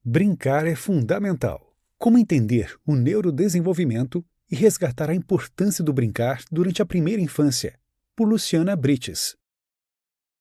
Brincar é fundamental. Como entender o neurodesenvolvimento e resgatar a importância do brincar durante a primeira infância, por Luciana Brites.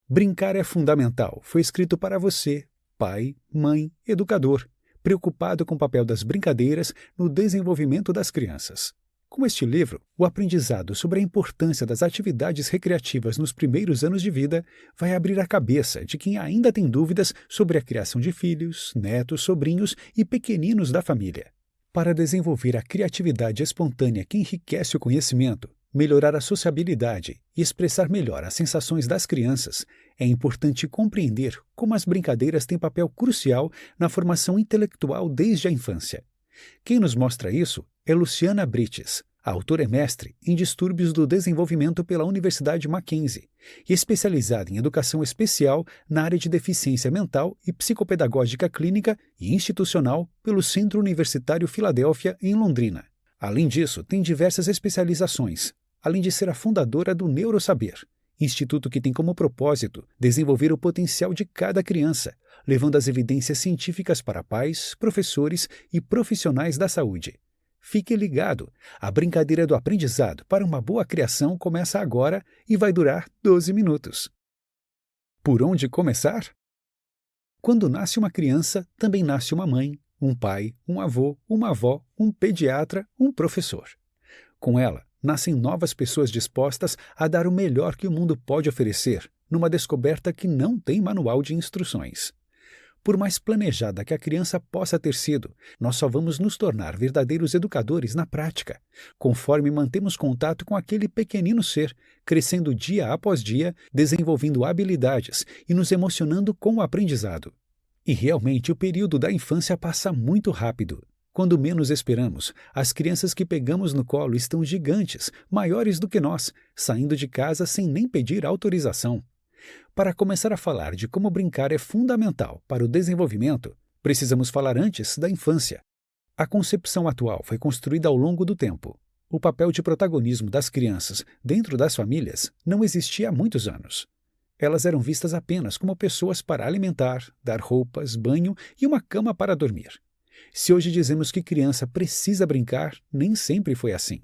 Brincar é fundamental foi escrito para você, pai, mãe, educador, preocupado com o papel das brincadeiras no desenvolvimento das crianças. Com este livro, o aprendizado sobre a importância das atividades recreativas nos primeiros anos de vida vai abrir a cabeça de quem ainda tem dúvidas sobre a criação de filhos, netos, sobrinhos e pequeninos da família. Para desenvolver a criatividade espontânea que enriquece o conhecimento, melhorar a sociabilidade e expressar melhor as sensações das crianças, é importante compreender como as brincadeiras têm papel crucial na formação intelectual desde a infância. Quem nos mostra isso é Luciana Brites. A autora é mestre em distúrbios do desenvolvimento pela Universidade Mackenzie e especializada em educação especial na área de deficiência mental e psicopedagógica clínica e institucional pelo Centro Universitário Filadélfia, em Londrina. Além disso, tem diversas especializações, além de ser a fundadora do Neurosaber, instituto que tem como propósito desenvolver o potencial de cada criança, levando as evidências científicas para pais, professores e profissionais da saúde. Fique ligado, a brincadeira do aprendizado para uma boa criação começa agora e vai durar 12 minutos. Por onde começar? Quando nasce uma criança, também nasce uma mãe, um pai, um avô, uma avó, um pediatra, um professor. Com ela, nascem novas pessoas dispostas a dar o melhor que o mundo pode oferecer, numa descoberta que não tem manual de instruções. Por mais planejada que a criança possa ter sido, nós só vamos nos tornar verdadeiros educadores na prática, conforme mantemos contato com aquele pequenino ser, crescendo dia após dia, desenvolvendo habilidades e nos emocionando com o aprendizado. E realmente o período da infância passa muito rápido. Quando menos esperamos, as crianças que pegamos no colo estão gigantes, maiores do que nós, saindo de casa sem nem pedir autorização. Para começar a falar de como brincar é fundamental para o desenvolvimento, precisamos falar antes da infância. A concepção atual foi construída ao longo do tempo. O papel de protagonismo das crianças dentro das famílias não existia há muitos anos. Elas eram vistas apenas como pessoas para alimentar, dar roupas, banho e uma cama para dormir. Se hoje dizemos que criança precisa brincar, nem sempre foi assim.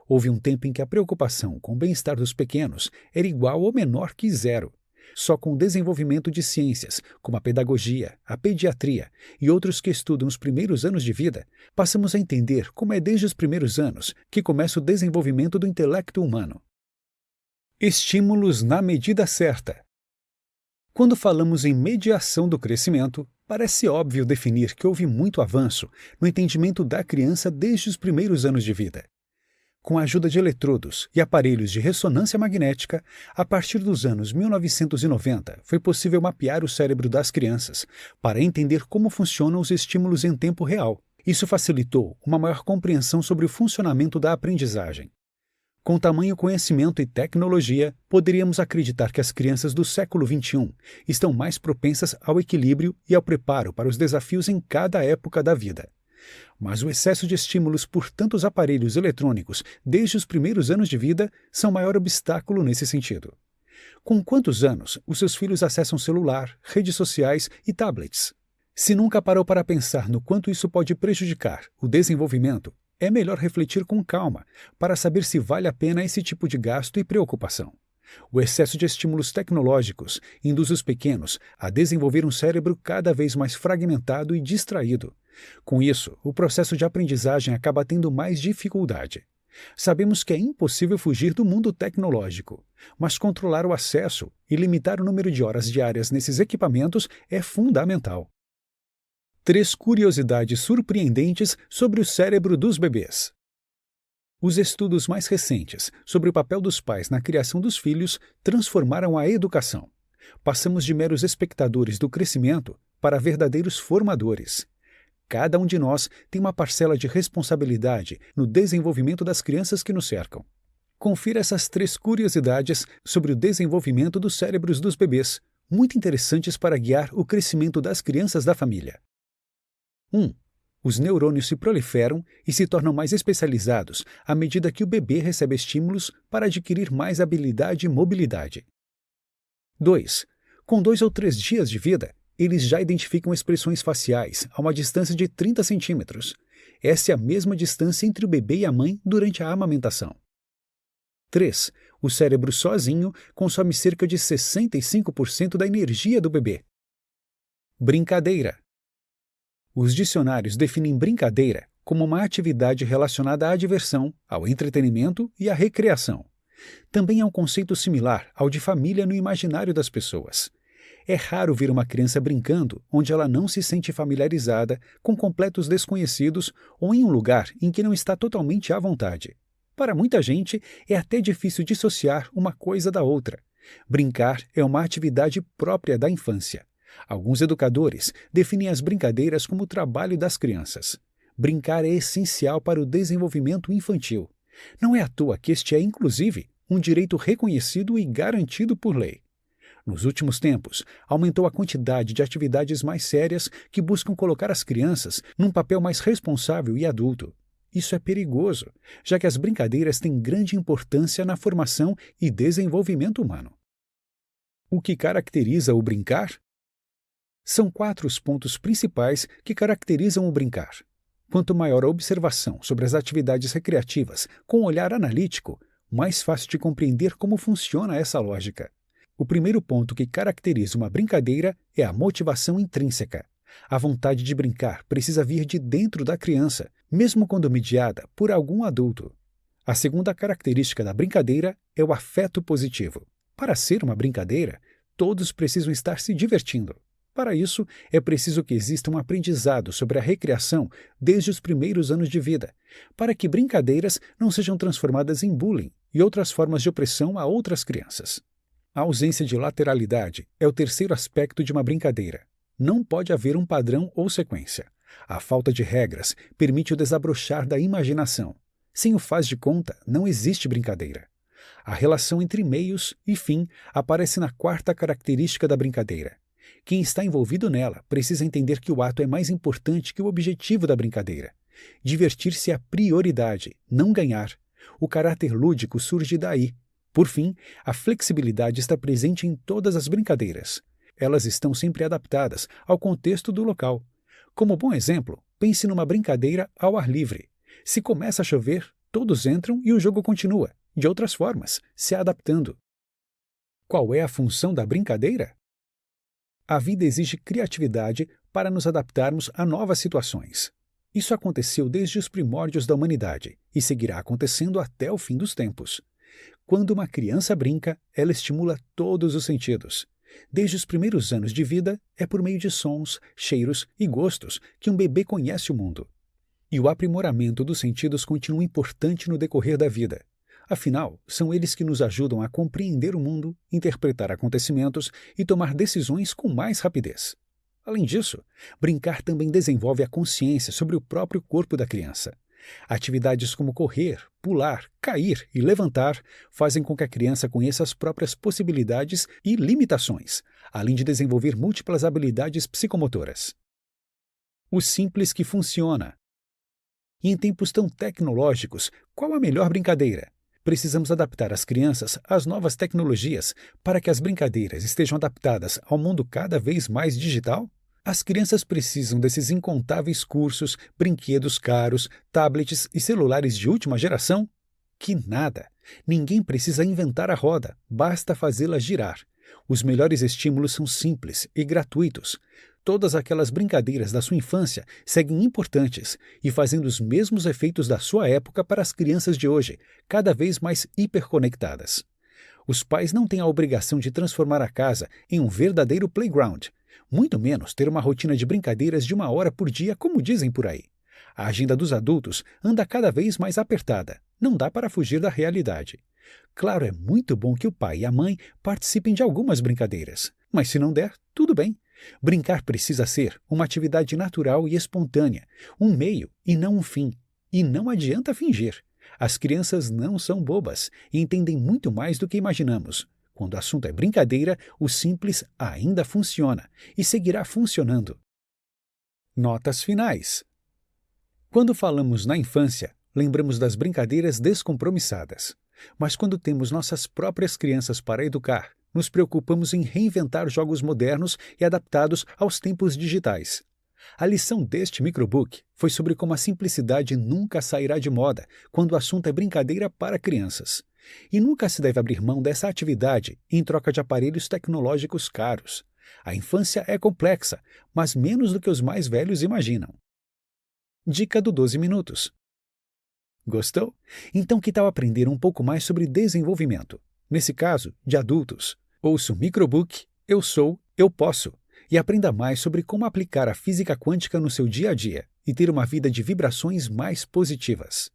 Houve um tempo em que a preocupação com o bem-estar dos pequenos era igual ou menor que zero. Só com o desenvolvimento de ciências, como a pedagogia, a pediatria e outros que estudam os primeiros anos de vida, passamos a entender como é desde os primeiros anos que começa o desenvolvimento do intelecto humano. Estímulos na medida certa. Quando falamos em mediação do crescimento, parece óbvio definir que houve muito avanço no entendimento da criança desde os primeiros anos de vida. Com a ajuda de eletrodos e aparelhos de ressonância magnética, a partir dos anos 1990 foi possível mapear o cérebro das crianças para entender como funcionam os estímulos em tempo real. Isso facilitou uma maior compreensão sobre o funcionamento da aprendizagem. Com tamanho conhecimento e tecnologia, poderíamos acreditar que as crianças do século XXI estão mais propensas ao equilíbrio e ao preparo para os desafios em cada época da vida. Mas o excesso de estímulos por tantos aparelhos eletrônicos desde os primeiros anos de vida são o maior obstáculo nesse sentido. Com quantos anos os seus filhos acessam celular, redes sociais e tablets? Se nunca parou para pensar no quanto isso pode prejudicar o desenvolvimento, é melhor refletir com calma para saber se vale a pena esse tipo de gasto e preocupação. O excesso de estímulos tecnológicos induz os pequenos a desenvolver um cérebro cada vez mais fragmentado e distraído. Com isso, o processo de aprendizagem acaba tendo mais dificuldade. Sabemos que é impossível fugir do mundo tecnológico, mas controlar o acesso e limitar o número de horas diárias nesses equipamentos é fundamental. 3 curiosidades surpreendentes sobre o cérebro dos bebês. Os estudos mais recentes sobre o papel dos pais na criação dos filhos transformaram a educação. Passamos de meros espectadores do crescimento para verdadeiros formadores. Cada um de nós tem uma parcela de responsabilidade no desenvolvimento das crianças que nos cercam. Confira essas 3 curiosidades sobre o desenvolvimento dos cérebros dos bebês, muito interessantes para guiar o crescimento das crianças da família. 1. Os neurônios se proliferam e se tornam mais especializados à medida que o bebê recebe estímulos para adquirir mais habilidade e mobilidade. 2. Com 2 ou 3 dias de vida, Eles já identificam expressões faciais a uma distância de 30 centímetros. Essa é a mesma distância entre o bebê e a mãe durante a amamentação. 3. O cérebro sozinho consome cerca de 65% da energia do bebê. Brincadeira. Os dicionários definem brincadeira como uma atividade relacionada à diversão, ao entretenimento e à recreação. Também é um conceito similar ao de família no imaginário das pessoas. É raro ver uma criança brincando onde ela não se sente familiarizada com completos desconhecidos ou em um lugar em que não está totalmente à vontade. Para muita gente, é até difícil dissociar uma coisa da outra. Brincar é uma atividade própria da infância. Alguns educadores definem as brincadeiras como o trabalho das crianças. Brincar é essencial para o desenvolvimento infantil. Não é à toa que este é, inclusive, um direito reconhecido e garantido por lei. Nos últimos tempos, aumentou a quantidade de atividades mais sérias que buscam colocar as crianças num papel mais responsável e adulto. Isso é perigoso, já que as brincadeiras têm grande importância na formação e desenvolvimento humano. O que caracteriza o brincar? São 4 os pontos principais que caracterizam o brincar. Quanto maior a observação sobre as atividades recreativas com um olhar analítico, mais fácil de compreender como funciona essa lógica. O primeiro ponto que caracteriza uma brincadeira é a motivação intrínseca. A vontade de brincar precisa vir de dentro da criança, mesmo quando mediada por algum adulto. A segunda característica da brincadeira é o afeto positivo. Para ser uma brincadeira, todos precisam estar se divertindo. Para isso, é preciso que exista um aprendizado sobre a recreação desde os primeiros anos de vida, para que brincadeiras não sejam transformadas em bullying e outras formas de opressão a outras crianças. A ausência de lateralidade é o terceiro aspecto de uma brincadeira. Não pode haver um padrão ou sequência. A falta de regras permite o desabrochar da imaginação. Sem o faz de conta, não existe brincadeira. A relação entre meios e fim aparece na quarta característica da brincadeira. Quem está envolvido nela precisa entender que o ato é mais importante que o objetivo da brincadeira. Divertir-se é a prioridade, não ganhar. O caráter lúdico surge daí. Por fim, a flexibilidade está presente em todas as brincadeiras. Elas estão sempre adaptadas ao contexto do local. Como bom exemplo, pense numa brincadeira ao ar livre. Se começa a chover, todos entram e o jogo continua, de outras formas, se adaptando. Qual é a função da brincadeira? A vida exige criatividade para nos adaptarmos a novas situações. Isso aconteceu desde os primórdios da humanidade e seguirá acontecendo até o fim dos tempos. Quando uma criança brinca, ela estimula todos os sentidos. Desde os primeiros anos de vida, é por meio de sons, cheiros e gostos que um bebê conhece o mundo. E o aprimoramento dos sentidos continua importante no decorrer da vida. Afinal, são eles que nos ajudam a compreender o mundo, interpretar acontecimentos e tomar decisões com mais rapidez. Além disso, brincar também desenvolve a consciência sobre o próprio corpo da criança. Atividades como correr, pular, cair e levantar fazem com que a criança conheça as próprias possibilidades e limitações, além de desenvolver múltiplas habilidades psicomotoras. O simples que funciona. E em tempos tão tecnológicos, qual a melhor brincadeira? Precisamos adaptar as crianças às novas tecnologias para que as brincadeiras estejam adaptadas ao mundo cada vez mais digital? As crianças precisam desses incontáveis cursos, brinquedos caros, tablets e celulares de última geração? Que nada! Ninguém precisa inventar a roda, basta fazê-la girar. Os melhores estímulos são simples e gratuitos. Todas aquelas brincadeiras da sua infância seguem importantes e fazendo os mesmos efeitos da sua época para as crianças de hoje, cada vez mais hiperconectadas. Os pais não têm a obrigação de transformar a casa em um verdadeiro playground, muito menos ter uma rotina de brincadeiras de 1 hora por dia, como dizem por aí. A agenda dos adultos anda cada vez mais apertada, não dá para fugir da realidade. Claro, é muito bom que o pai e a mãe participem de algumas brincadeiras, mas se não der, tudo bem. Brincar precisa ser uma atividade natural e espontânea, um meio e não um fim. E não adianta fingir. As crianças não são bobas e entendem muito mais do que imaginamos. Quando o assunto é brincadeira, o simples ainda funciona e seguirá funcionando. Notas finais. Quando falamos na infância, lembramos das brincadeiras descompromissadas. Mas quando temos nossas próprias crianças para educar, nos preocupamos em reinventar jogos modernos e adaptados aos tempos digitais. A lição deste microbook foi sobre como a simplicidade nunca sairá de moda quando o assunto é brincadeira para crianças. E nunca se deve abrir mão dessa atividade em troca de aparelhos tecnológicos caros. A infância é complexa, mas menos do que os mais velhos imaginam. Dica do 12 minutos. Gostou? Então que tal aprender um pouco mais sobre desenvolvimento? Nesse caso, de adultos. Ouça o microbook Eu Sou, Eu Posso e aprenda mais sobre como aplicar a física quântica no seu dia a dia e ter uma vida de vibrações mais positivas.